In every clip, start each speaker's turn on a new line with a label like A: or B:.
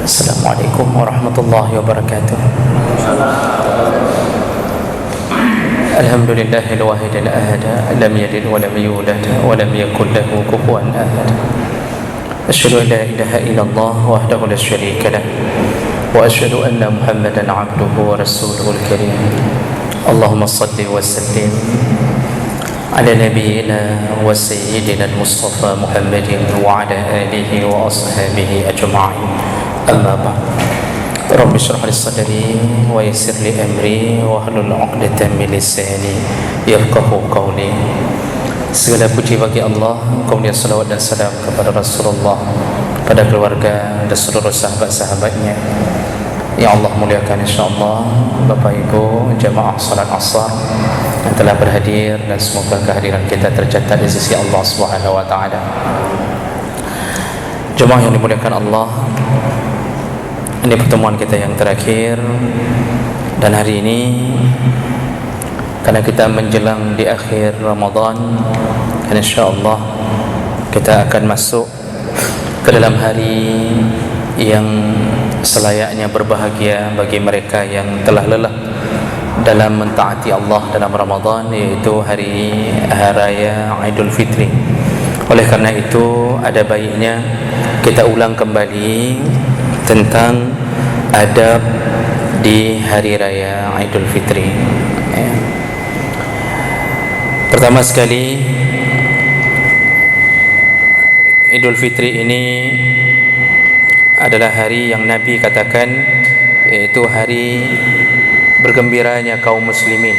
A: Assalamualaikum warahmatullahi wabarakatuh. Alhamdulillahil wahidil ahad, lam yalid wa lam yulad wa lam yakul lahu kufuwan ahad. Asyhadu an la ilaha illallah wahdahu la syarika lah wa asyhadu anna Muhammadan abduhu wa rasuluhul karim. Allahumma salli wa sallim ala nabiyyina wa sayyidina al-Mustafa Muhammadin wa ala alihi wa ashabihi ajma'in. Amma ba'd. Rabbi shrah li sadri wa yassir li amri wa hlul 'uqdatam min lisani yafqahu qawli. Segala puji bagi Allah, kemudian salawat dan salam kepada Rasulullah, pada keluarga dan seluruh sahabat-sahabatnya yang Allah muliakan insyaallah. Bapak Ibu jamaah salat Asar yang telah berhadir, dan semoga kehadiran kita tercatat di sisi Allah Subhanahu wa taala. Jemaah yang dimuliakan Allah, ini pertemuan kita yang terakhir, dan hari ini karena kita menjelang di akhir Ramadan, dan insyaAllah kita akan masuk ke dalam hari yang selayaknya berbahagia bagi mereka yang telah lelah dalam mentaati Allah dalam Ramadan, yaitu hari Raya Idul Fitri. Oleh karena itu, ada baiknya kita ulang kembali tentang adab di hari raya Idul Fitri. Pertama sekali, Idul Fitri ini adalah hari yang Nabi katakan, yaitu hari bergembiranya kaum muslimin.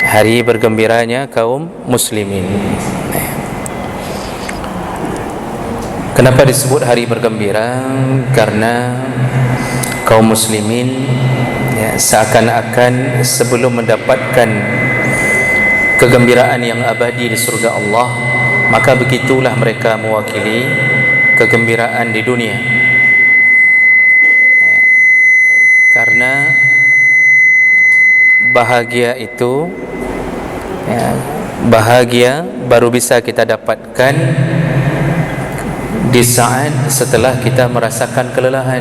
A: Hari bergembiranya kaum muslimin. Kenapa disebut hari bergembira? Karena kaum muslimin seakan-akan sebelum mendapatkan kegembiraan yang abadi di surga Allah, maka begitulah mereka mewakili kegembiraan di dunia. Karena bahagia itu, bahagia baru bisa kita dapatkan di saat setelah kita merasakan kelelahan.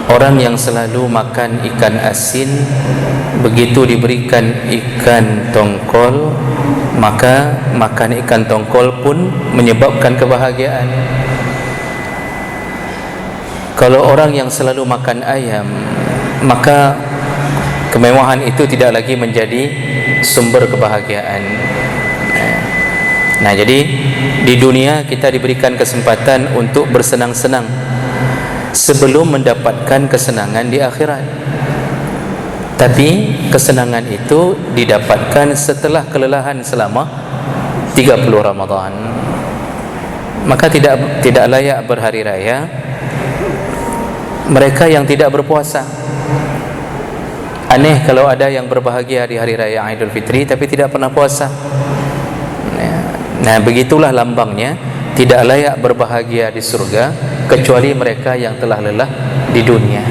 A: Orang yang selalu makan ikan asin, begitu diberikan ikan tongkol, maka makan ikan tongkol pun menyebabkan kebahagiaan. Kalau orang yang selalu makan ayam, maka kemewahan itu tidak lagi menjadi sumber kebahagiaan. Nah, jadi di dunia kita diberikan kesempatan untuk bersenang-senang sebelum mendapatkan kesenangan di akhirat. Tapi kesenangan itu didapatkan setelah kelelahan selama 30 Ramadan. Maka tidak layak berhari raya mereka yang tidak berpuasa. Aneh kalau ada yang berbahagia di hari raya Idul Fitri tapi tidak pernah puasa. Nah, begitulah lambangnya tidak layak berbahagia di surga kecuali mereka yang telah lelah di dunia.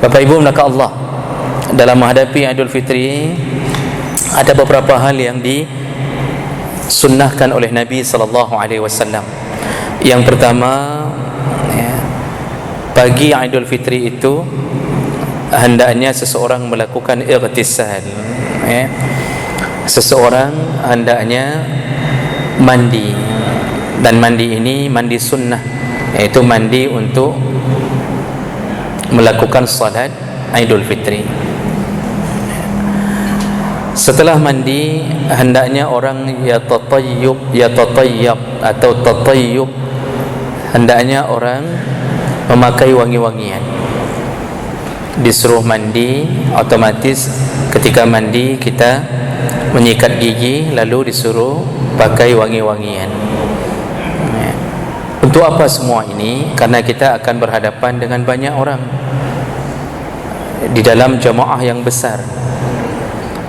A: Bapak Ibu maka Allah, dalam menghadapi Idul Fitri ada beberapa hal yang disunnahkan oleh Nabi sallallahu alaihi wasallam. Yang pertama, pagi Idul Fitri itu hendaknya seseorang melakukan ightisal. Seseorang hendaknya mandi, dan mandi ini mandi sunnah, yaitu mandi untuk melakukan salat Idul Fitri. Setelah mandi, hendaknya orang yatatayyab atau tatayyub, hendaknya orang memakai wangi-wangian. Disuruh mandi, otomatis ketika mandi kita menyikat gigi, lalu disuruh pakai wangi-wangian. Untuk apa semua ini? Karena kita akan berhadapan dengan banyak orang di dalam jamaah yang besar.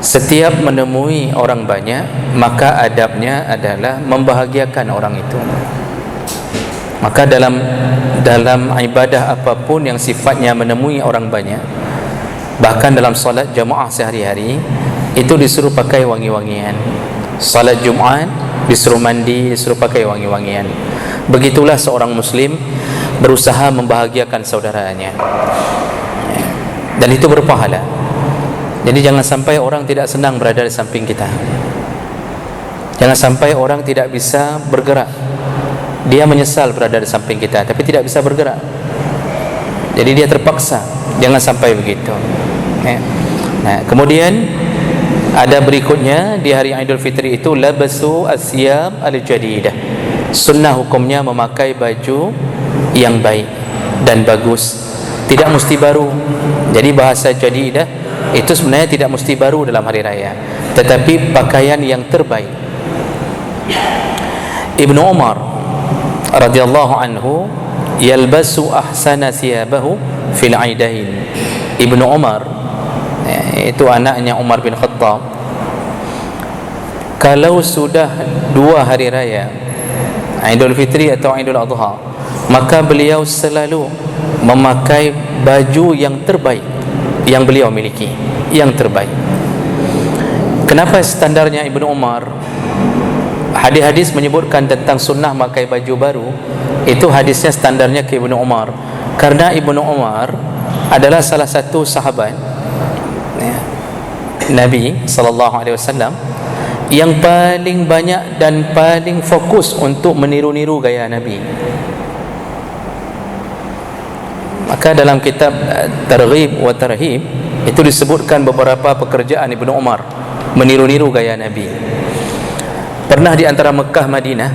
A: Setiap menemui orang banyak, maka adabnya adalah membahagiakan orang itu. Maka dalam ibadah apapun yang sifatnya menemui orang banyak, bahkan dalam solat jamaah sehari-hari, itu disuruh pakai wangi-wangian. Salat Jumaat disuruh mandi, disuruh pakai wangi-wangian. Begitulah seorang muslim berusaha membahagiakan saudaranya, dan itu berpahala. Jadi jangan sampai orang tidak senang berada di samping kita. Jangan sampai orang tidak bisa bergerak. Dia menyesal berada di samping kita, tapi tidak bisa bergerak. Jadi dia terpaksa. Jangan sampai begitu. Nah, kemudian ada berikutnya di hari Aidil Fitri itu labasu asyab al-jadidah. Sunnah hukumnya memakai baju yang baik dan bagus, tidak mesti baru. Jadi bahasa jadidah itu sebenarnya tidak mesti baru dalam hari raya, tetapi pakaian yang terbaik. Ibnu Umar radhiyallahu anhu yalbasu ahsana thiyabahu fil aidain. Ibnu Umar, itu anaknya Umar bin Khattab, kalau sudah 2 hari raya, Aidul Fitri atau Aidul Adha, maka beliau selalu memakai baju yang terbaik yang beliau miliki, yang terbaik. Kenapa standarnya Ibnu Umar? Hadis-hadis menyebutkan tentang sunnah memakai baju baru, itu hadisnya standarnya ke Ibnu Umar, karena Ibnu Umar adalah salah satu sahabat Nabi SAW yang paling banyak dan paling fokus untuk meniru-niru gaya Nabi. Maka dalam kitab Targhib wa Tarhib itu disebutkan beberapa pekerjaan Ibnu Umar meniru-niru gaya Nabi. Pernah di antara Mekah Madinah,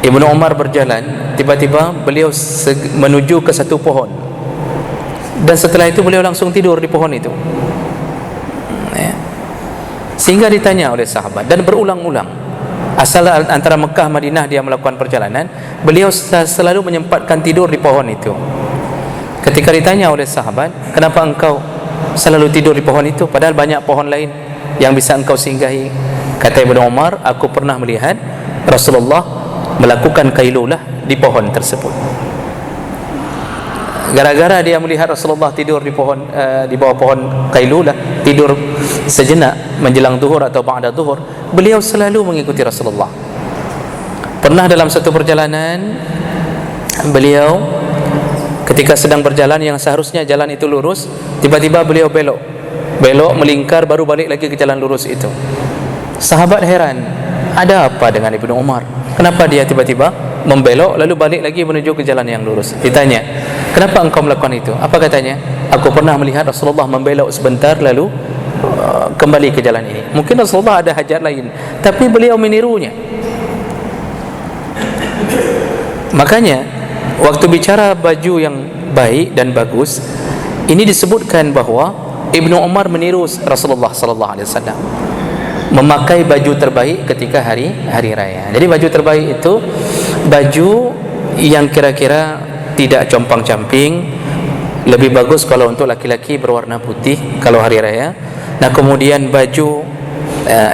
A: Ibnu Umar berjalan, tiba-tiba beliau menuju ke satu pohon, dan setelah itu beliau langsung tidur di pohon itu. Sehingga ditanya oleh sahabat, dan berulang-ulang, asal antara Mekah Madinah dia melakukan perjalanan, beliau selalu menyempatkan tidur di pohon itu. Ketika ditanya oleh sahabat, kenapa engkau selalu tidur di pohon itu padahal banyak pohon lain yang bisa engkau singgahi? Kata Ibnu Umar, aku pernah melihat Rasulullah melakukan kailulah di pohon tersebut. Gara-gara dia melihat Rasulullah tidur di pohon, di bawah pohon kailulah, tidur sejenak menjelang zuhur atau ba'da zuhur, beliau selalu mengikuti Rasulullah. Pernah dalam satu perjalanan, beliau ketika sedang berjalan yang seharusnya jalan itu lurus, tiba-tiba beliau belok melingkar, baru balik lagi ke jalan lurus itu. Sahabat heran, ada apa dengan Ibnu Umar? Kenapa dia tiba-tiba membelok lalu balik lagi menuju ke jalan yang lurus? Ditanya, kenapa engkau melakukan itu? Apa katanya? Aku pernah melihat Rasulullah membelok sebentar lalu kembali ke jalan ini. Mungkin Rasulullah ada hajat lain, tapi beliau menirunya. Makanya waktu bicara baju yang baik dan bagus, ini disebutkan bahawa Ibnu Umar meniru Rasulullah sallallahu alaihi wasallam memakai baju terbaik ketika hari raya. Jadi baju terbaik itu baju yang kira-kira tidak compang-camping. Lebih bagus kalau untuk laki-laki berwarna putih kalau hari raya. Nah, kemudian baju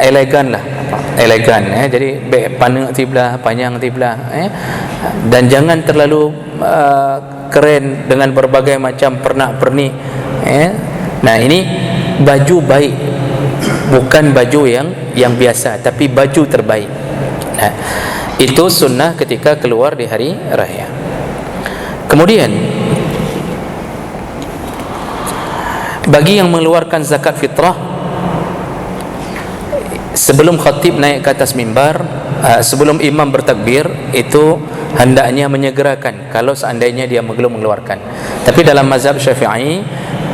A: elegan lah, elegan, jadi panjang tiblah, dan jangan terlalu keren dengan berbagai macam pernak-pernik. Nah, ini baju baik, bukan baju yang biasa, tapi baju terbaik. Nah, itu sunnah ketika keluar di hari raya. Kemudian bagi yang mengeluarkan zakat fitrah, sebelum khatib naik ke atas mimbar, sebelum imam bertakbir, itu hendaknya menyegerakan kalau seandainya dia belum mengeluarkan. Tapi dalam mazhab Syafi'i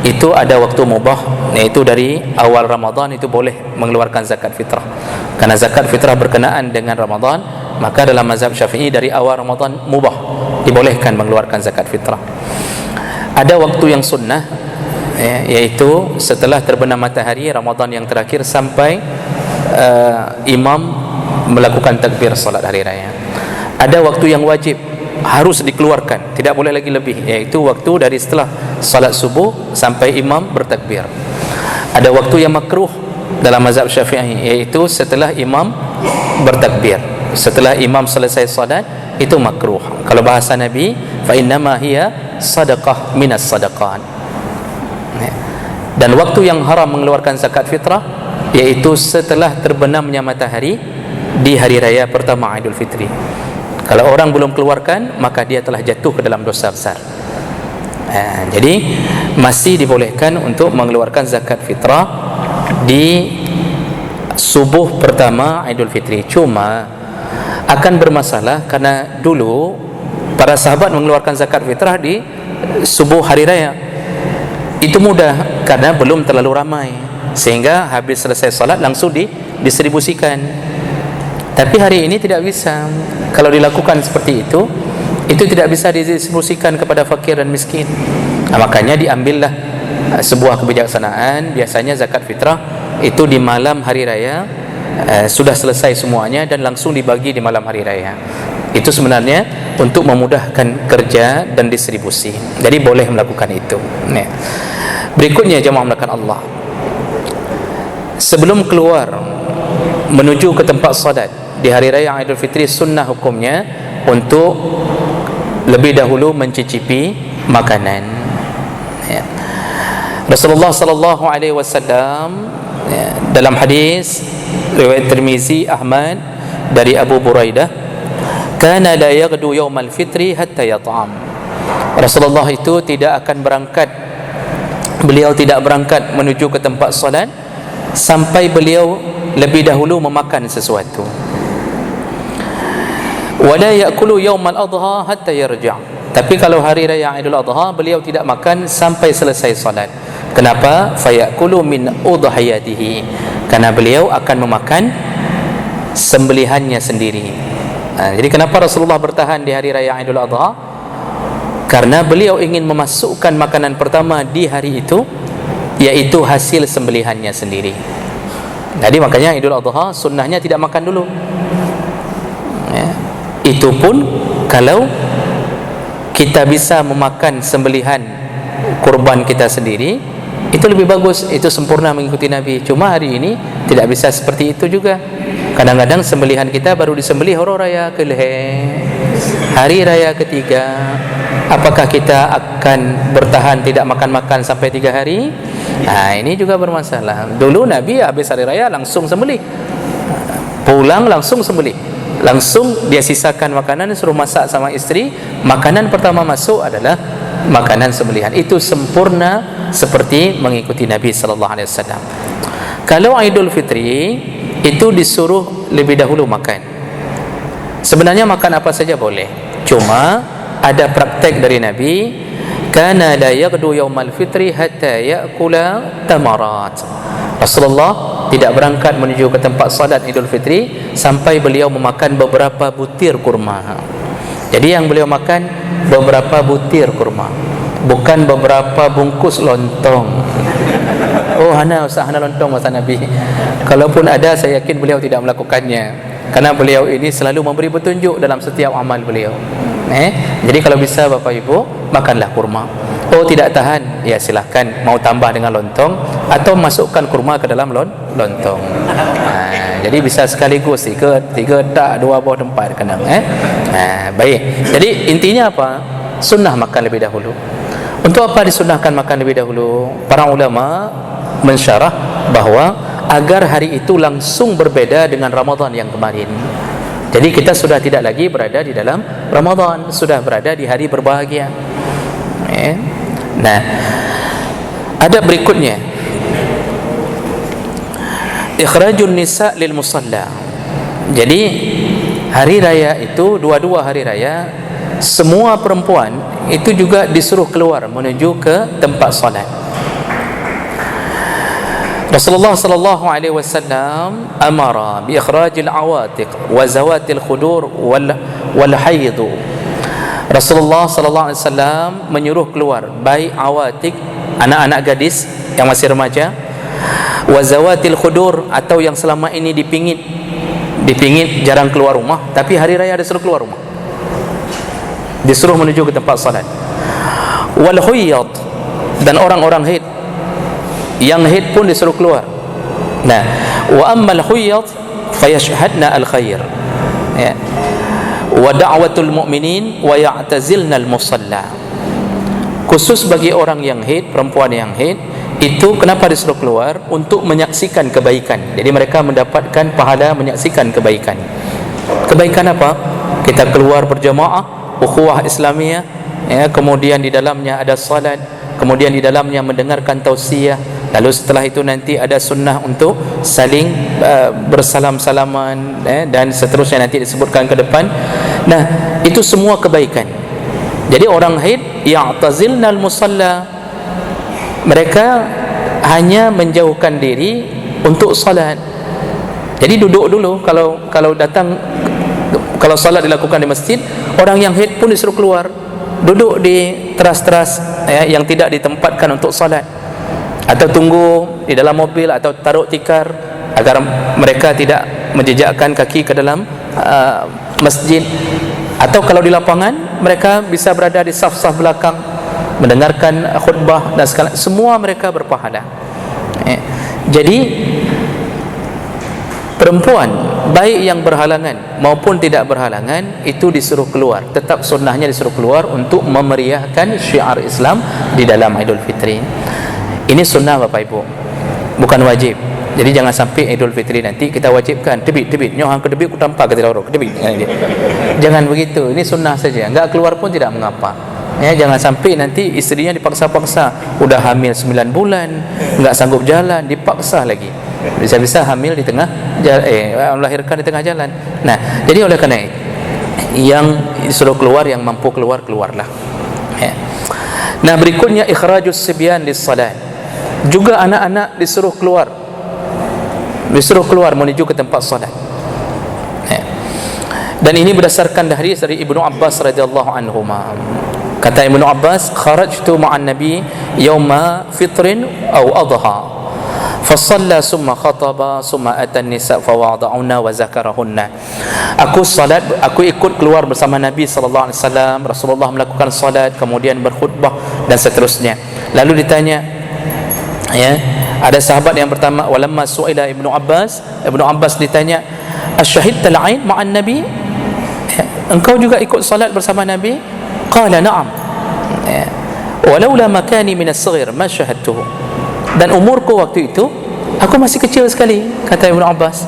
A: itu ada waktu mubah, yaitu dari awal Ramadan itu boleh mengeluarkan zakat fitrah. Karena zakat fitrah berkenaan dengan Ramadan, maka dalam mazhab Syafi'i dari awal Ramadan mubah, dibolehkan mengeluarkan zakat fitrah. Ada waktu yang sunnah, yaitu setelah terbenam matahari Ramadan yang terakhir sampai imam melakukan takbir salat hari raya. Ada waktu yang wajib, harus dikeluarkan, tidak boleh lagi lebih, yaitu waktu dari setelah salat subuh sampai imam bertakbir. Ada waktu yang makruh dalam mazhab Syafi'i, yaitu setelah imam bertakbir, setelah imam selesai salat, itu makruh. Kalau bahasa Nabi, fa innama hiya sadaqah minas sadaqat. Dan waktu yang haram mengeluarkan zakat fitrah, yaitu setelah terbenamnya matahari di hari raya pertama Idul Fitri. Kalau orang belum keluarkan, maka dia telah jatuh ke dalam dosa besar. Jadi masih dibolehkan untuk mengeluarkan zakat fitrah di subuh pertama Idul Fitri. Cuma akan bermasalah karena dulu para sahabat mengeluarkan zakat fitrah di subuh hari raya. Itu mudah karena belum terlalu ramai, sehingga habis selesai salat langsung didistribusikan. Tapi hari ini tidak bisa. Kalau dilakukan seperti itu tidak bisa didistribusikan kepada fakir dan miskin. Makanya diambillah sebuah kebijaksanaan. Biasanya zakat fitrah itu di malam hari raya, sudah selesai semuanya dan langsung dibagi di malam hari raya. Itu sebenarnya untuk memudahkan kerja dan distribusi. Jadi boleh melakukan itu. Berikutnya jemaah melakukan Allah, sebelum keluar menuju ke tempat solat di hari raya Idul Fitri, sunnah hukumnya untuk lebih dahulu mencicipi makanan. Rasulullah sallallahu alaihi wasallam dalam hadis riwayat Tirmizi, Ahmad dari Abu Buraidah, kana la yaghdu yaumal fitri hatta yat'am. Rasulullah itu tidak akan berangkat, beliau tidak berangkat menuju ke tempat solat sampai beliau lebih dahulu memakan sesuatu. Wala ya'kulu yaumal adha hatta yarja'. Tapi kalau hari raya Idul Adha, beliau tidak makan sampai selesai salat. Kenapa? Fayakulu min udhiyatihi. Karena beliau akan memakan sembelihannya sendiri. Jadi kenapa Rasulullah bertahan di hari raya Idul Adha? Karena beliau ingin memasukkan makanan pertama di hari itu, yaitu hasil sembelihannya sendiri. Jadi makanya Idul Adha sunnahnya tidak makan dulu. Itu pun kalau kita bisa memakan sembelihan kurban kita sendiri, itu lebih bagus, itu sempurna mengikuti Nabi. Cuma hari ini tidak bisa seperti itu juga. Kadang-kadang sembelihan kita baru disembelih hari raya ke-Leher, hari raya ketiga. Apakah kita akan bertahan tidak makan-makan sampai 3 hari? Ini juga bermasalah. Dulu Nabi habis hari raya langsung sembelih, pulang langsung sembelih, langsung dia sisakan makanan, suruh masak sama istri. Makanan pertama masuk adalah makanan sembelihan. Itu sempurna seperti mengikuti Nabi sallallahu alaihi wasallam. Kalau Idul Fitri itu disuruh lebih dahulu makan. Sebenarnya makan apa saja boleh. Cuma ada praktek dari Nabi, kana la yaghdu yaumal fitri hatta ya'kula tamarat. Rasulullah tidak berangkat menuju ke tempat salat Idul Fitri sampai beliau memakan beberapa butir kurma. Jadi yang beliau makan beberapa butir kurma, bukan beberapa bungkus lontong. Oh, hana usah hana lontong masa Nabi. Kalaupun ada, saya yakin beliau tidak melakukannya, karena beliau ini selalu memberi petunjuk dalam setiap amal beliau. Jadi kalau bisa Bapak Ibu, makanlah kurma. Oh, tidak tahan, ya silahkan mau tambah dengan lontong atau masukkan kurma ke dalam lontong. Jadi bisa sekaligus tiga tak, 2 buah tempat kena. Baik. Jadi intinya apa? Sunnah makan lebih dahulu. Untuk apa disunnahkan makan lebih dahulu? Para ulama mensyarah bahawa agar hari itu langsung berbeda dengan Ramadan yang kemarin. Jadi kita sudah tidak lagi berada di dalam Ramadan, sudah berada di hari berbahagia. Nah, ada berikutnya, ikhrajun nisa lil musalla. Jadi hari raya itu, dua-dua hari raya, semua perempuan itu juga disuruh keluar menuju ke tempat solat. Rasulullah sallallahu alaihi wasallam amara bi ikhrajil awatiq wa zawatil khudur wal haid. Rasulullah sallallahu alaihi wasallam menyuruh keluar baik awatiq, anak-anak gadis yang masih remaja, wa zawatil khudur, atau yang selama ini dipingit jarang keluar rumah, tapi hari raya disuruh keluar rumah, disuruh menuju ke tempat salat. Wal huyyad, dan orang-orang haid, yang haid pun disuruh keluar. Nah, wa ammal huyyad fayashhadna al khair, ya, wa da'watul mu'minin wa ya'tazilna al musalla. Khusus bagi orang yang haid, perempuan yang haid, itu kenapa disuruh keluar? Untuk menyaksikan kebaikan. Jadi mereka mendapatkan pahala menyaksikan kebaikan. Kebaikan apa? Kita keluar berjamaah, ukhuwah Islamiyah, ya, kemudian di dalamnya ada salat, kemudian di dalamnya mendengarkan tausiah, lalu setelah itu nanti ada sunnah untuk saling bersalam-salaman, dan seterusnya nanti disebutkan ke depan. Nah, itu semua kebaikan. Jadi orang haid ya'tazilnal musalla, mereka hanya menjauhkan diri untuk salat. Jadi duduk dulu. Kalau datang, kalau salat dilakukan di masjid, orang yang haid pun disuruh keluar, duduk di teras-teras, ya, yang tidak ditempatkan untuk salat, atau tunggu di dalam mobil, atau taruh tikar agar mereka tidak menjejakkan kaki ke dalam masjid. Atau kalau di lapangan, mereka bisa berada di saf-saf belakang mendengarkan khutbah dan segala, semua mereka berpahala. Jadi perempuan baik yang berhalangan maupun tidak berhalangan itu disuruh keluar, tetap sunnahnya disuruh keluar untuk memeriahkan syiar Islam di dalam Idul Fitri. Ini sunnah Bapak Ibu, bukan wajib. Jadi jangan sampai Idul Fitri nanti kita wajibkan tebit-tebit, nyoh ke tebit ku tanpa ke tidak orang tebit. Jangan begitu. Ini sunnah saja. Enggak keluar pun tidak mengapa. Ya, jangan sampai nanti istrinya dipaksa-paksa, udah hamil 9 bulan, enggak sanggup jalan, dipaksa lagi. Bisa-bisa hamil di tengah melahirkan di tengah jalan. Nah, jadi oleh karena itu, yang disuruh keluar, yang mampu keluar, keluarlah. Ya. Nah, berikutnya ikhrajus sibyan lis-salat. Juga anak-anak disuruh keluar menuju ke tempat salat. Ya. Dan ini berdasarkan hadis dari Ibnu Abbas radhiyallahu anhuma. Kata Ibnu Abbas, kharajtu ma'an nabi yauma fitrin aw adha fasalla summa khataba summa atan nisa fawada'una wa zakarahunna. Aku ikut keluar bersama Nabi sallallahu alaihi wasallam. Rasulullah melakukan salat, kemudian berkhutbah dan seterusnya. Lalu ditanya, ya, ada sahabat yang pertama, walamma su'ila Ibnu Abbas ditanya, asyhadta al-'ain ma'an nabi? Engkau juga ikut salat bersama Nabi? Qala na'am. Walaula makani min as-saghir ma syahadtuhu. Dan umurku waktu itu aku masih kecil sekali, kata Ibnu Abbas.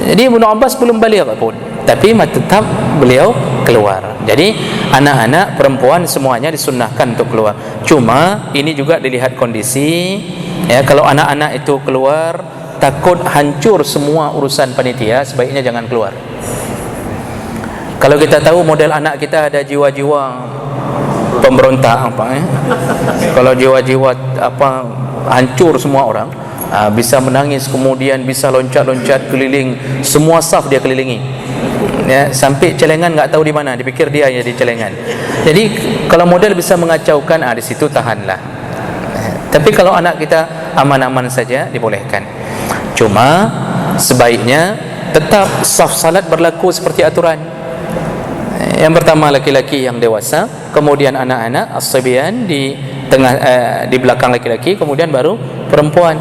A: Jadi Ibnu Abbas belum baligh pun, tapi tetap beliau keluar. Jadi anak-anak, perempuan semuanya disunnahkan untuk keluar. Cuma ini juga dilihat kondisi, ya, kalau anak-anak itu keluar takut hancur semua urusan panitia, sebaiknya jangan keluar. Kalau kita tahu model anak kita ada jiwa-jiwa pemberontak kalau jiwa-jiwa hancur semua orang, bisa menangis, kemudian bisa loncat-loncat keliling semua saf, dia kelilingi, ya, sampai celengan enggak tahu di mana, dipikir dia jadi celengan. Jadi kalau model bisa mengacaukan, di situ tahanlah. Tapi kalau anak kita aman-aman saja, dibolehkan. Cuma sebaiknya tetap saf salat berlaku seperti aturan. Yang pertama laki-laki yang dewasa, kemudian anak-anak as-sibyan di tengah, di belakang laki-laki, kemudian baru perempuan.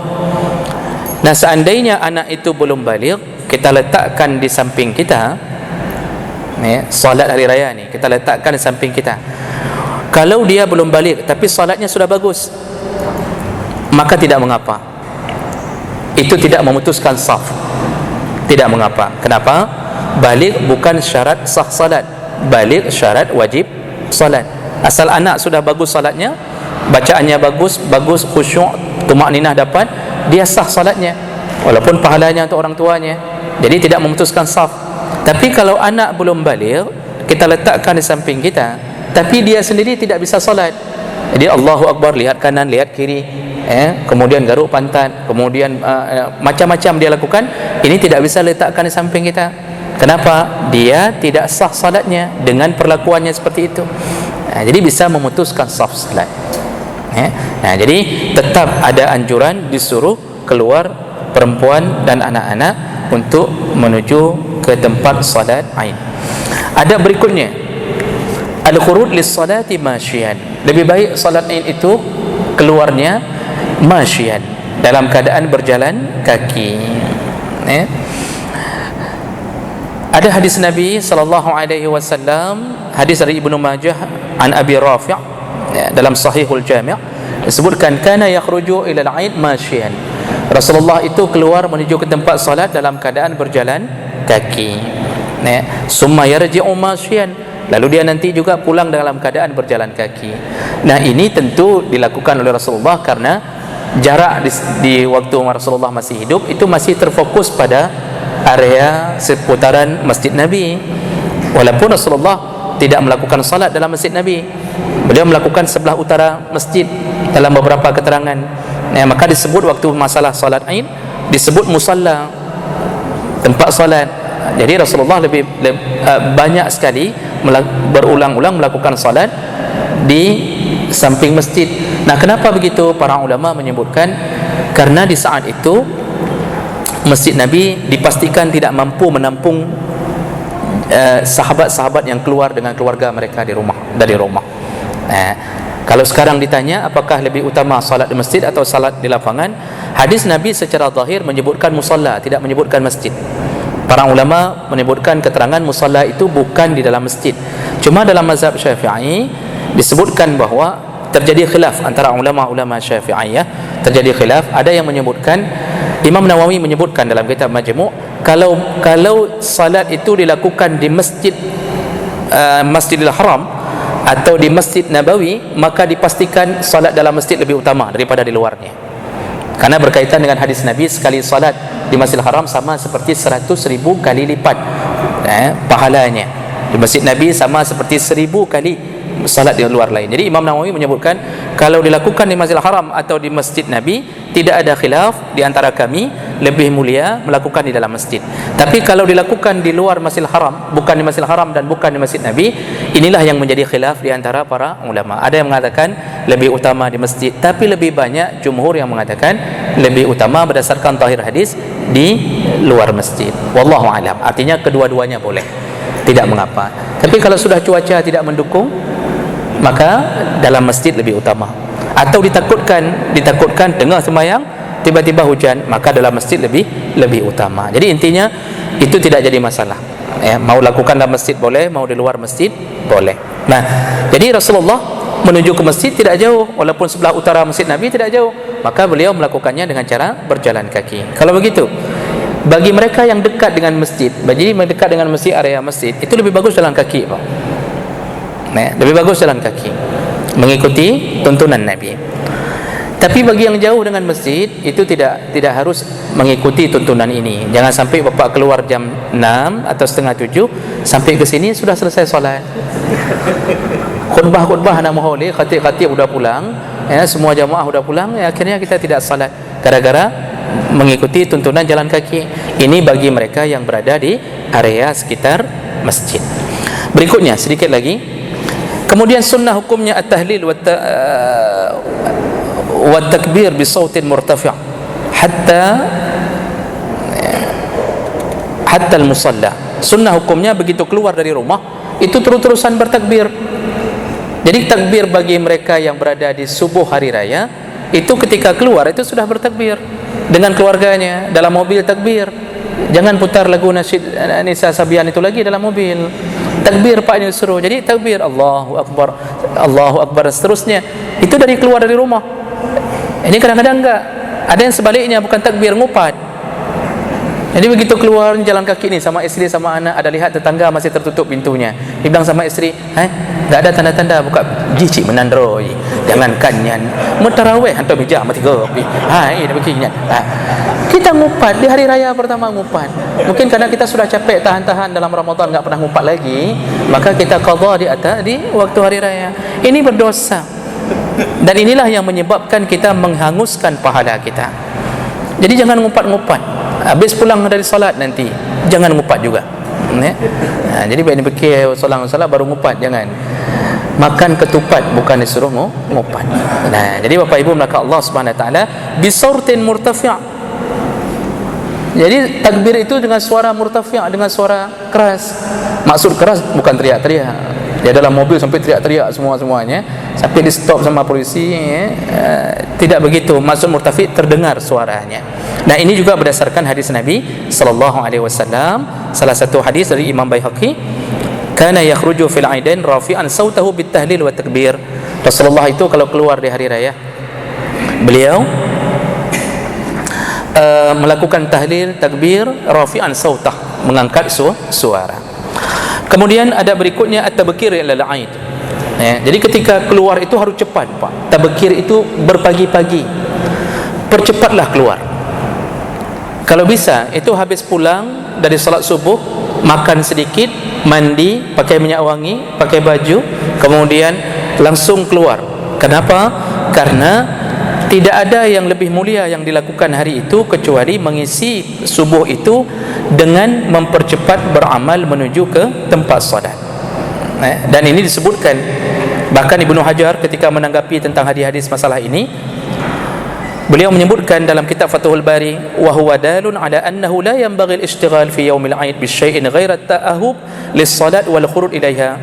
A: Nah, seandainya anak itu belum baligh, kita letakkan di samping kita, ya, salat hari raya ni kita letakkan di samping kita. Kalau dia belum baligh tapi salatnya sudah bagus, maka tidak mengapa. Itu tidak memutuskan saf. Tidak mengapa. Kenapa? Baligh bukan syarat sah salat. Baligh syarat wajib salat. Asal anak sudah bagus salatnya, bacaannya bagus, khusyuk, tumakninah dapat, dia sah salatnya, walaupun pahalanya untuk orang tuanya. Jadi tidak memutuskan saf. Tapi kalau anak belum baligh, kita letakkan di samping kita, tapi dia sendiri tidak bisa salat. Jadi Allahu Akbar, lihat kanan, lihat kiri, kemudian garuk pantat, kemudian macam-macam dia lakukan, ini tidak bisa letakkan di samping kita. Kenapa? Dia tidak sah salatnya dengan perlakuannya seperti itu. Jadi bisa memutuskan saf salat. Nah, jadi tetap ada anjuran disuruh keluar perempuan dan anak-anak untuk menuju ke tempat salat Aid. Ada berikutnya, al-khuruj lis-salati masyian. Lebih baik salat Aid itu keluarnya masyian, dalam keadaan berjalan kaki. Ada hadis Nabi sallallahu alaihi wasallam, hadis dari Ibnu Majah an Abi Rafi' dalam Sahihul Jami', Disebutkan kana yakhruju ila al-'aid masyian. Rasulullah itu keluar menuju ke tempat solat dalam keadaan berjalan kaki. Summa yarji'u masyian, lalu dia nanti juga pulang dalam keadaan berjalan kaki. Nah, ini tentu dilakukan oleh Rasulullah karena jarak di waktu Rasulullah masih hidup itu masih terfokus pada area seputaran Masjid Nabi. Walaupun Rasulullah tidak melakukan salat dalam Masjid Nabi, beliau melakukan sebelah utara masjid dalam beberapa keterangan. Maka disebut waktu masalah salat Aid disebut musalla, tempat salat. Jadi Rasulullah lebih banyak sekali berulang-ulang melakukan salat di samping masjid. Nah, kenapa begitu? Para ulama menyebutkan karena di saat itu Masjid Nabi dipastikan tidak mampu menampung sahabat-sahabat yang keluar dengan keluarga mereka dari rumah. Kalau sekarang ditanya apakah lebih utama salat di masjid atau salat di lapangan, hadis Nabi secara zahir menyebutkan musalla, tidak menyebutkan masjid. Para ulama menyebutkan keterangan musalla itu bukan di dalam masjid. Cuma dalam mazhab Syafi'i disebutkan bahawa terjadi khilaf antara ulama-ulama Syafi'iyah, terjadi khilaf. Ada yang menyebutkan, Imam Nawawi menyebutkan dalam kitab Majmu', kalau salat itu dilakukan di Masjidil Haram atau di Masjid Nabawi, maka dipastikan salat dalam masjid lebih utama daripada di luarnya. Karena berkaitan dengan hadis Nabi, sekali salat di Masjidil Haram sama seperti 100,000 kali lipat pahalanya. Di Masjid Nabi sama seperti 1000 kali salat di luar lain. Jadi Imam Nawawi menyebutkan kalau dilakukan di Masjidil Haram atau di Masjid Nabi, tidak ada khilaf di antara kami, lebih mulia melakukan di dalam masjid. Tapi kalau dilakukan di luar Masjidil Haram, bukan di Masjidil Haram dan bukan di Masjid Nabi, inilah yang menjadi khilaf di antara para ulama. Ada yang mengatakan lebih utama di masjid, tapi lebih banyak jumhur yang mengatakan lebih utama berdasarkan zahir hadis di luar masjid. Wallahu alam. Artinya kedua-duanya boleh, tidak mengapa. Tapi kalau sudah cuaca tidak mendukung, maka dalam masjid lebih utama. Atau ditakutkan tengah sembahyang tiba-tiba hujan, maka dalam masjid lebih utama. Jadi intinya itu tidak jadi masalah. Mau lakukan dalam masjid boleh, mau di luar masjid boleh. Nah, jadi Rasulullah menuju ke masjid tidak jauh, walaupun sebelah utara Masjid Nabi tidak jauh, maka beliau melakukannya dengan cara berjalan kaki. Kalau begitu, bagi mereka yang dekat dengan masjid, dekat dengan masjid, area masjid, itu lebih bagus jalan kaki, Pak. Lebih bagus jalan kaki, mengikuti tuntunan Nabi. Tapi bagi yang jauh dengan masjid, itu tidak harus mengikuti tuntunan ini. Jangan sampai bapak keluar jam 6 atau setengah 7, sampai ke sini sudah selesai solat. Khutbah nak maholeh, khatib sudah pulang, semua jamaah sudah pulang, akhirnya kita tidak salat gara-gara mengikuti tuntunan jalan kaki. Ini bagi mereka yang berada di area sekitar masjid. Berikutnya sedikit lagi. Kemudian sunnah hukumnya at-tahlil wa takbir bi sautin murtafi' hatta al-musalla. Sunnah hukumnya begitu keluar dari rumah itu terus-terusan bertakbir. Jadi takbir bagi mereka yang berada di subuh hari raya itu ketika keluar itu sudah bertakbir dengan keluarganya, dalam mobil takbir. Jangan putar lagu nasyid Nisa Sabian itu lagi dalam mobil. Takbir Pak ini suruh. Jadi takbir Allahu Akbar, Allahu Akbar seterusnya. Itu dari keluar dari rumah. Ini kadang-kadang enggak. Ada yang sebaliknya, bukan takbir, ngupat. Jadi begitu keluar jalan kaki ni sama isteri sama anak, ada lihat tetangga masih tertutup pintunya. Dia bilang sama isteri, enggak ada tanda-tanda buka jijik menandroi. Jangankan yang mutarawih hantar bijak mati gopi. Dah begini. Kita ngupat di hari raya pertama ngupat. Mungkin karena kita sudah capek tahan-tahan dalam Ramadan enggak pernah ngupat lagi, maka kita qadha di waktu hari raya. Ini berdosa. Dan inilah yang menyebabkan kita menghanguskan pahala kita. Jadi jangan ngupat-ngupat. Habis pulang dari salat nanti jangan ngupat juga. Jadi baik dipikir solat baru ngupat, jangan. Makan ketupat bukan disuruh ngupat. Jadi Bapak Ibu melakukan Allah Subhanahu wa taala bi sautin murtafi'. Jadi takbir itu dengan suara murtafi', dengan suara keras. Maksud keras bukan teriak-teriak. Dia dalam mobil sampai teriak-teriak semuanya, sampai di stop sama polisi, tidak begitu. Maksud murtafi' terdengar suaranya. Nah, ini juga berdasarkan hadis Nabi sallallahu alaihi wasallam. Salah satu hadis dari Imam Baihaqi, kana yakhruju fil aidain rafi'an sautahu bit tahlil wa takbir. Rasulullah itu kalau keluar di hari raya beliau melakukan tahlil, takbir, rafi'an sautah, mengangkat suara. Kemudian ada berikutnya at-tabkir ila al-'aid. Jadi ketika keluar itu harus cepat, Pak. Tabkir itu berpagi-pagi. Percepatlah keluar. Kalau bisa, itu habis pulang dari salat subuh, makan sedikit, mandi, pakai minyak wangi, pakai baju, kemudian langsung keluar. Kenapa? Karena tidak ada yang lebih mulia yang dilakukan hari itu kecuali mengisi subuh itu dengan mempercepat beramal menuju ke tempat solat. Dan ini disebutkan, bahkan Ibnu Hajar ketika menanggapi tentang hadis-hadis masalah ini, beliau menyebutkan dalam kitab Fathul Bari, wa huwa dalun ala annahu la yanbaghi al-ishtighal fi yawm al-'aid bi syai'in ghaira at-ta'ahub lis-salat wal khuruj ilaiha.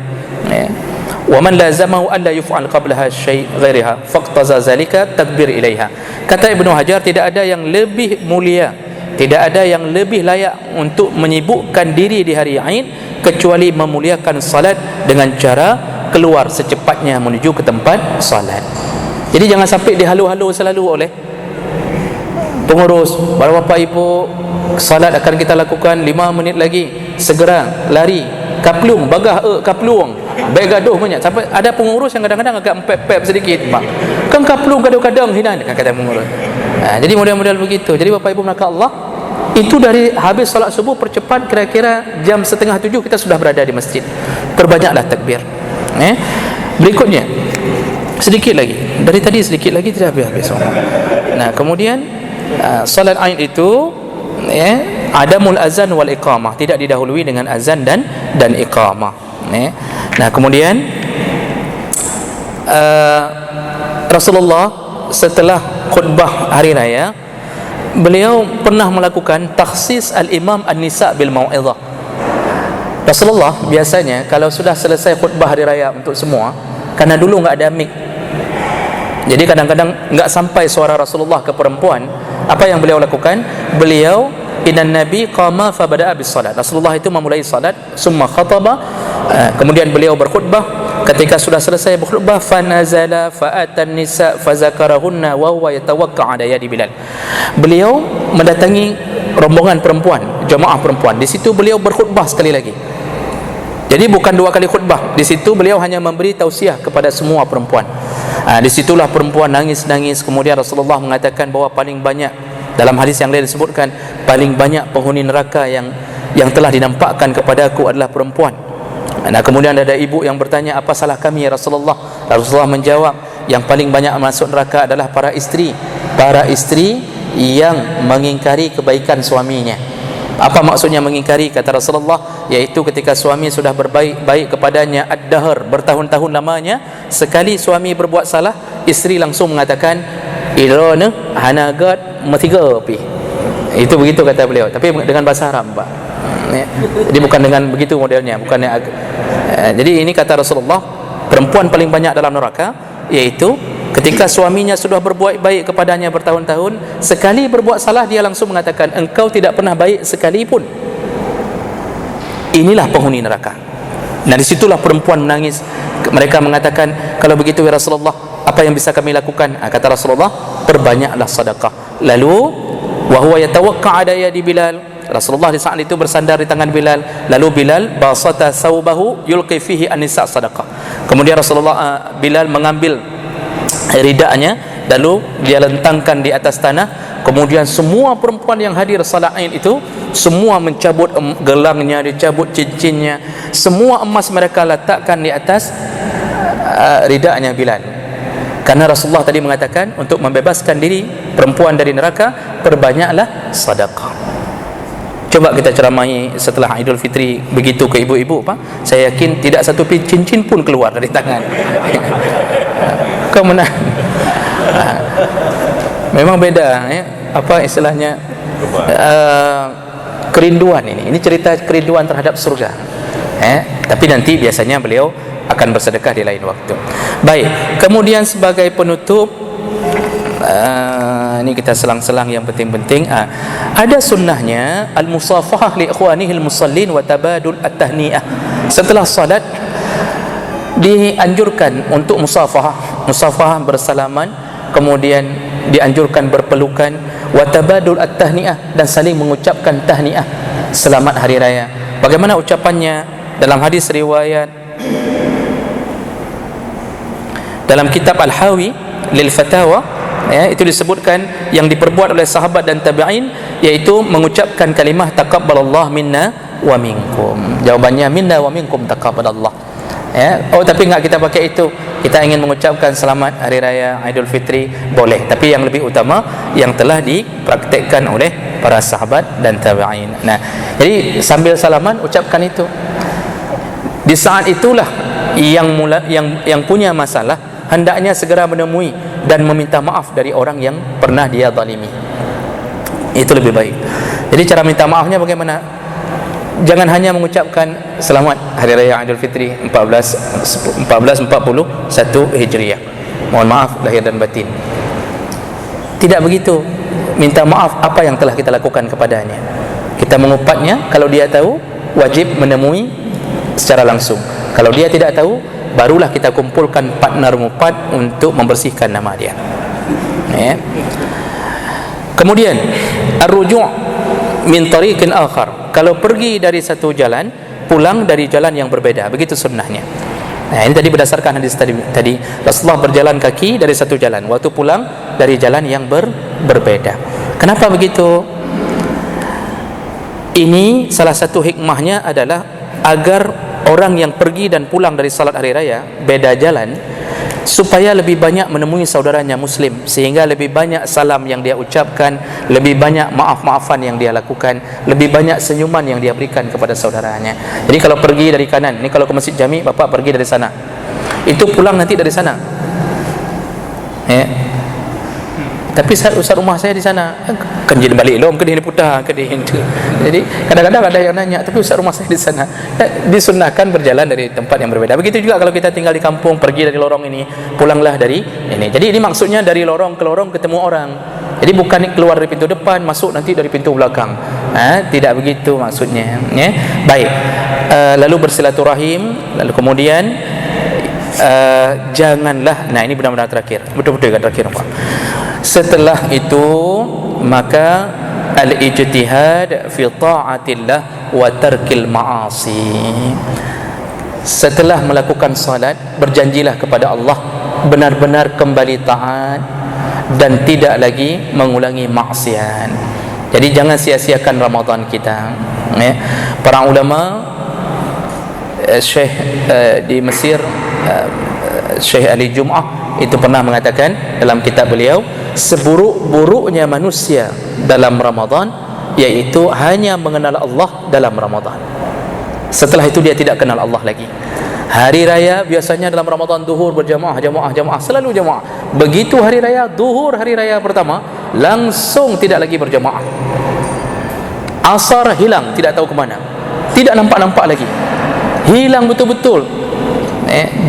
A: Wa man lazamahu an la yuf'al qablaha syai' ghairiha faqtaza zalika takbir ilaiha. Kata Ibnu Hajar, tidak ada yang lebih mulia, tidak ada yang lebih layak untuk menyibukkan diri di hari Aid kecuali memuliakan salat dengan cara keluar secepatnya menuju ke tempat salat. Jadi jangan sampai dihalu-halu selalu oleh pengurus. Bapak ibu, salat akan kita lakukan 5 minit lagi, segera lari, kaplung, bagah kaplung, baik gaduh banyak. Sampai ada pengurus yang kadang-kadang agak empep-pep sedikit, Pak. Kan kaplung kadang-kadang hina, kata pengurus. Jadi model-model begitu. Jadi Bapak Ibu maka Allah, itu dari habis salat subuh percepat, kira-kira jam 6:30 kita sudah berada di masjid. Perbanyaklah takbir. Berikutnya sedikit lagi. Dari tadi sedikit lagi tidak habis-habis. Nah, kemudian salat Aid itu adamul azan wal iqamah, tidak didahului dengan azan dan iqamah. Nah, kemudian Rasulullah setelah khutbah hari raya, beliau pernah melakukan takhsis al-imam an-nisa bil mau'izah. Rasulullah biasanya kalau sudah selesai khutbah hari raya untuk semua, karena dulu enggak ada mic, jadi kadang-kadang enggak sampai suara Rasulullah ke perempuan. Apa yang beliau lakukan? Beliau innan nabi qama fa bada'a bis salat. Rasulullah itu memulai salat, summa khataba, kemudian beliau berkhutbah. Ketika sudah selesai berkhutbah, fa nazala fa atan nisa fa zakarahunna wa huwa yatawakka ala yadi Bilal. Beliau mendatangi rombongan perempuan, jemaah perempuan. Di situ beliau berkhutbah sekali lagi. Jadi bukan 2 kali khutbah. Di situ beliau hanya memberi tausiah kepada semua perempuan. Di situlah perempuan nangis-nangis. Kemudian Rasulullah mengatakan bahawa paling banyak, dalam hadis yang lain disebutkan, paling banyak penghuni neraka yang telah dinampakkan kepada aku adalah perempuan. Nah, kemudian ada ibu yang bertanya, apa salah kami ya Rasulullah? Rasulullah menjawab, yang paling banyak masuk neraka adalah para istri yang mengingkari kebaikan suaminya. Apa maksudnya mengingkari? Kata Rasulullah, yaitu ketika suami sudah berbaik kepadanya ad-dahr, bertahun-tahun lamanya, sekali suami berbuat salah, istri langsung mengatakan, irona hanagat matiga pi. Itu begitu kata beliau, tapi dengan bahasa Arab, Pak. Jadi bukan dengan begitu modelnya, bukannya jadi ini kata Rasulullah, perempuan paling banyak dalam neraka yaitu ketika suaminya sudah berbuat baik kepadanya bertahun-tahun, sekali berbuat salah dia langsung mengatakan, engkau tidak pernah baik sekalipun. Inilah penghuni neraka. Nah, disitulah perempuan menangis. Mereka mengatakan, kalau begitu ya Rasulullah, apa yang bisa kami lakukan? Kata Rasulullah, perbanyaklah sedekah. Lalu wa huwa yatawakka ala yadi Bilal. Rasulullah di saat itu bersandar di tangan Bilal. Lalu Bilal basata thawbahu yulqi fihi an-nisa sadaqah. Kemudian Rasulullah Bilal mengambil ridanya, lalu dia lentangkan di atas tanah. Kemudian semua perempuan yang hadir salat Aid itu semua mencabut gelangnya, dicabut cincinnya, semua emas mereka letakkan di atas ridanya Bilal. Karena Rasulullah tadi mengatakan untuk membebaskan diri perempuan dari neraka, perbanyaklah sedekah. Coba kita ceramahi setelah Idul Fitri begitu ke ibu-ibu, Pak. Saya yakin tidak satu cincin pun keluar dari tangan. Kau menang. Memang beda ya, apa istilahnya, kerinduan ini cerita kerinduan terhadap surga. Tapi nanti biasanya beliau akan bersedekah di lain waktu. Baik, kemudian sebagai penutup, ini kita selang-selang yang penting-penting. Ada sunnahnya al-musafahah li ikhwanihi al-musallin wa tabadul at-tahni'ah. Setelah salat dianjurkan untuk musafahah bersalaman, kemudian dianjurkan berpelukan, wa tabadul at-tahniah, dan saling mengucapkan tahniah selamat hari raya. Bagaimana ucapannya? Dalam hadis riwayat dalam kitab Al-Hawi lil Fatawa, itu disebutkan yang diperbuat oleh sahabat dan tabi'in, yaitu mengucapkan kalimah taqabbalallah minna wa minkum. Jawabannya minna wa minkum taqabbalallah. Oh, tapi enggak kita pakai itu. Kita ingin mengucapkan selamat hari raya Aidil Fitri, boleh, tapi yang lebih utama yang telah dipraktikkan oleh para sahabat dan tabi'in. Nah, jadi sambil salaman ucapkan itu. Di saat itulah yang punya masalah hendaknya segera menemui dan meminta maaf dari orang yang pernah dia zalimi. Itu lebih baik. Jadi cara minta maafnya bagaimana? Jangan hanya mengucapkan selamat hari raya Aidil Fitri 1441 Hijriah, mohon maaf lahir dan batin. Tidak begitu. Minta maaf apa yang telah kita lakukan kepadanya. Kita mengupatnya, kalau dia tahu wajib menemui secara langsung. Kalau dia tidak tahu, barulah kita kumpulkan partner mengupat untuk membersihkan nama dia. Kemudian ar-ruju' min tariqin akhar. Kalau pergi dari satu jalan, pulang dari jalan yang berbeda. Begitu sunnahnya. Nah, ini tadi berdasarkan hadis tadi Rasulullah berjalan kaki dari satu jalan, waktu pulang dari jalan yang berbeda. Kenapa begitu? Ini salah satu hikmahnya adalah agar orang yang pergi dan pulang dari salat hari raya beda jalan, supaya lebih banyak menemui saudaranya muslim, sehingga lebih banyak salam yang dia ucapkan, lebih banyak maaf-maafan yang dia lakukan, lebih banyak senyuman yang dia berikan kepada saudaranya. Jadi kalau pergi dari kanan, ini kalau ke Masjid Jami, bapak pergi dari sana, itu pulang nanti dari sana, tapi ustaz rumah saya di sana, kan jadi balik lom ke dia putar ke dia. Jadi kadang-kadang ada yang nanya, tapi ustaz rumah saya di sana. Disunnahkan berjalan dari tempat yang berbeda. Begitu juga kalau kita tinggal di kampung, pergi dari lorong ini, pulanglah dari ini. Jadi ini maksudnya dari lorong ke lorong ketemu orang. Jadi bukan keluar dari pintu depan, masuk nanti dari pintu belakang. Tidak begitu maksudnya. Baik. Lalu bersilaturahim, lalu kemudian janganlah, nah ini benar-benar terakhir, betul-betul kan terakhir Pak. Setelah itu maka al-ijtihad fi ta'atillah wa tarkil ma'asi. Setelah melakukan salat, berjanjilah kepada Allah benar-benar kembali taat dan tidak lagi mengulangi maksiat. Jadi jangan sia-siakan Ramadan kita. Para ulama, Syekh di Mesir, Syekh Ali Jum'ah, itu pernah mengatakan dalam kitab beliau, seburuk-buruknya manusia dalam Ramadan yaitu hanya mengenal Allah dalam Ramadan. Setelah itu dia tidak kenal Allah lagi. Hari raya biasanya dalam Ramadan duhur berjamaah, jamaah, selalu jamaah. Begitu hari raya, duhur hari raya pertama, langsung tidak lagi berjamaah. Asar hilang, tidak tahu ke mana, tidak nampak-nampak lagi, hilang betul-betul.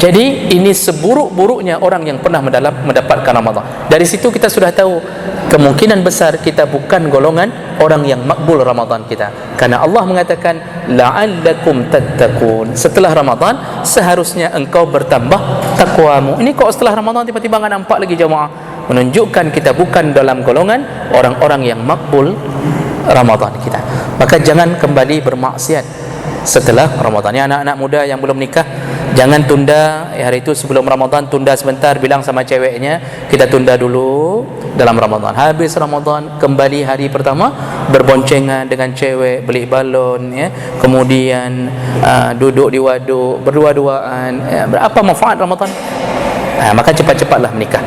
A: Jadi ini seburuk-buruknya orang yang pernah mendapatkan Ramadan. Dari situ kita sudah tahu kemungkinan besar kita bukan golongan orang yang makbul Ramadan kita. Karena Allah mengatakan la'allakum tattaqun. Setelah Ramadan seharusnya engkau bertambah takwamu. Ini kok setelah Ramadan tiba-tiba enggak nampak lagi jamaah, menunjukkan kita bukan dalam golongan orang-orang yang makbul Ramadan kita. Maka jangan kembali bermaksiat setelah Ramadan. Ini anak-anak muda yang belum nikah, jangan tunda hari itu sebelum Ramadan, tunda sebentar, bilang sama ceweknya kita tunda dulu dalam Ramadan. Habis Ramadan kembali hari pertama berboncengan dengan cewek, beli balon, kemudian duduk di waduk berdua-duaan. Berapa manfaat Ramadan? Maka cepat-cepatlah menikah,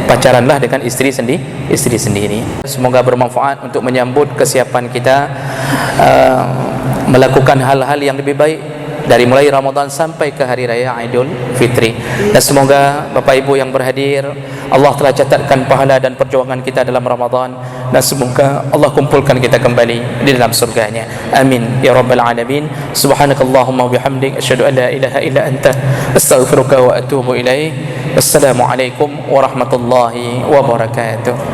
A: pacaranlah dengan istri sendiri. Semoga bermanfaat untuk menyambut kesiapan kita melakukan hal-hal yang lebih baik dari mulai Ramadan sampai ke hari raya Aidil Fitri. Dan semoga Bapak Ibu yang berhadir, Allah telah catatkan pahala dan perjuangan kita dalam Ramadan, dan semoga Allah kumpulkan kita kembali di dalam surganya. Amin ya rabbal alamin. Subhanakallahumma bihamdik, asyhadu an la ilaha illa anta, astaghfiruka wa atubu ilaik. Wassalamualaikum warahmatullahi wabarakatuh.